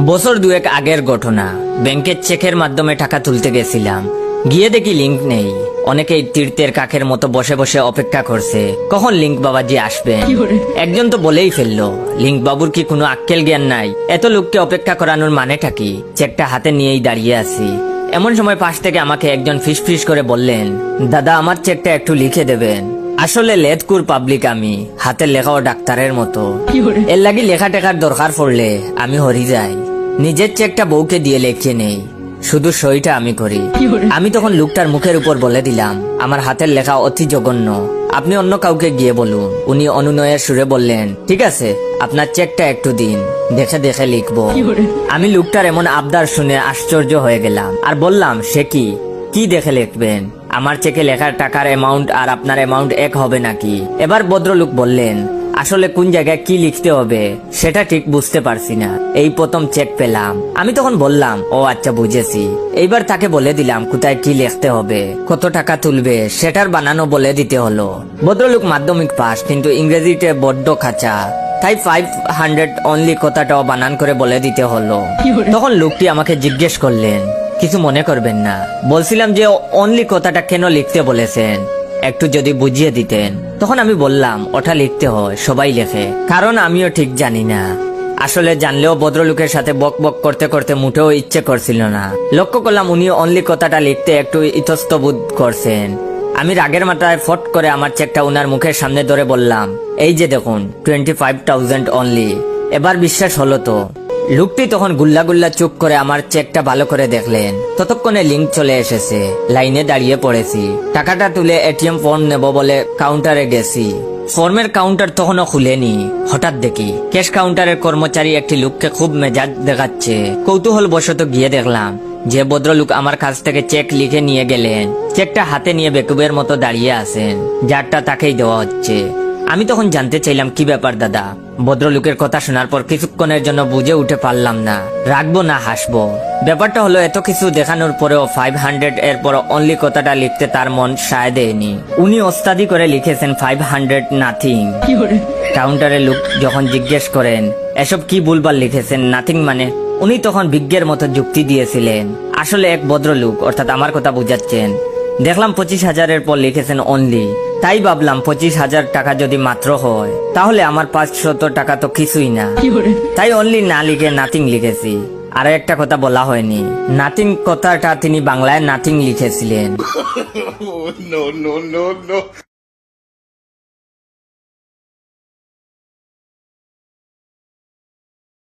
বছর দুয়েক আগের ঘটনা। ব্যাংকের চেকের মাধ্যমে টাকা তুলতে গেছিলাম, গিয়ে দেখি লিংক নেই। অনেকেই তীর্থের কাকের মতো বসে বসে অপেক্ষা করছে কখন লিংক বাবাজি আসবেন। একজন তো বলেই ফেললো, লিংক বাবুর কি কোনো আক্কেল জ্ঞান নাই? এত লোককে অপেক্ষা করানোর মানেটা কি? চেকটা হাতে নিয়েই দাঁড়িয়ে আছি। এমন সময় পাশ থেকে আমাকে একজন ফিস করে বললেন, দাদা আমার চেকটা একটু লিখে দেবেন। আসলে লেদকুর পাবলিক আমি, হাতের লেখাও ডাক্তারের মতো। এর লাগি লেখা টেখার দরকার পড়লে আমি হরি যাই। নিজের চেকটা বউকে দিয়ে লেখে নেই, শুধু সইটা আমি করি। আমি তখন লোকটার মুখের উপর বলে দিলাম, আমার হাতের লেখা অতি জঘন্য, আপনি অন্য কাউকে গিয়ে বলুন। উনি অনুনয়ের সুরে বললেন, ঠিক আছে আপনার চেকটা একটু দিন, দেখে দেখে লিখবো। আমি লোকটার এমন আবদার শুনে আশ্চর্য হয়ে গেলাম আর বললাম, সে কি দেখে লিখবেন? আমার চেকে লেখার টাকার অ্যামাউন্ট আর আপনার অ্যামাউন্ট এক হবে নাকি? এবার ভদ্রলোক বললেন, আসলে কোন জায়গায় কি লিখতে হবে সেটা ঠিক বুঝতে পারছি না, এই প্রথম চেক পেলাম। আমি তখন বললাম, ও আচ্ছা বুঝেছি। এইবার তাকে বলে দিলাম কোথায় কি লিখতে হবে, কত টাকা তুলবে সেটার বানানো বলে দিতে হলো। ভদ্রলোক মাধ্যমিক পাস, কিন্তু ইংরেজিতে বড্ড খাঁচা, তাই 500 অনলি কথাটাও বানান করে বলে দিতে হলো। তখন লোকটি আমাকে জিজ্ঞেস করলেন, কিছু মনে করবেন না, বলছিলাম যে অনলি কথাটা কেন লিখতে বলেছেন, একটু যদি বুঝিয়ে দিতেন। তখন আমি বললাম, ওটা লিখতে হয়, সবাই লেখে, কারণ আমিও ঠিক জানি না। আসলে জানলেও ভদ্রলোকের সাথে বক বক করতে করতে মুঠেও ইচ্ছে করছিল না। লক্ষ্য করলাম উনি অনলি কথাটা লিখতে একটু ইতস্তবোধ করছেন। আমি রাগের মাথায় ফট করে আমার চেকটা উনার মুখের সামনে ধরে বললাম, এই যে দেখুন 25,000 অনলি। এবার বিশ্বাস হলো তো? লোকটি তখন গুল্লা গুল্লা চুপ করে আমার চেকটা ভালো করে দেখলেন। ততক্ষণে লিংক চলে এসেছে, লাইনে দাঁড়িয়ে পড়েছি। টাকাটা তুলে এটিএম ফর্ম নেব বলে কাউন্টারে গেছি। ফর্মের কাউন্টার তখনও খুলেনি। হঠাৎ দেখি ক্যাশ কাউন্টারের কর্মচারী একটি লোককে খুব মেজাজ দেখাচ্ছে। কৌতূহল বশত গিয়ে দেখলাম যে ভদ্রলোক আমার কাছ থেকে চেক লিখে নিয়ে গেলেন, চেকটা হাতে নিয়ে বেকুবের মতো দাঁড়িয়ে আছেন, যারটা তাকেই দেওয়া হচ্ছে। আমি তখন জানতে চাইলাম, কি ব্যাপার দাদা? ভদ্রলোকের কথা শোনার পর কিছুক্ষণের জন্য বুঝে উঠে পারলাম না রাখবো না হাসবো। ব্যাপারটা হলো, এত কিছু দেখানোর পরেও 500 এর পর অনলি কথাটা লিখতে তার মন সায় দেয়নি। উনি ওস্তাদি করে লিখেছেন 500 নাথিং। কাউন্টারের লোক যখন জিজ্ঞেস করেন, এসব কি ভুলভাল লিখেছেন, নাথিং মানে? উনি তখন বিজ্ঞের মতো যুক্তি দিয়েছিলেন, আসলে এক ভদ্রলোক, অর্থাৎ আমার কথা বুঝাচ্ছেন। দেখলাম 25,000 পর লিখেছেন অনলি, তাই ভাবলাম 25,000 টাকা যদি মাত্র হয় তাহলে আমার 500 টাকা তো কিছুই না, তাই অনলি না লিখে নাথিং লিখেছি। আর একটা কথা বলা হয়নি, নাথিং কথাটা তিনি বাংলায় নাথিং লিখেছিলেন।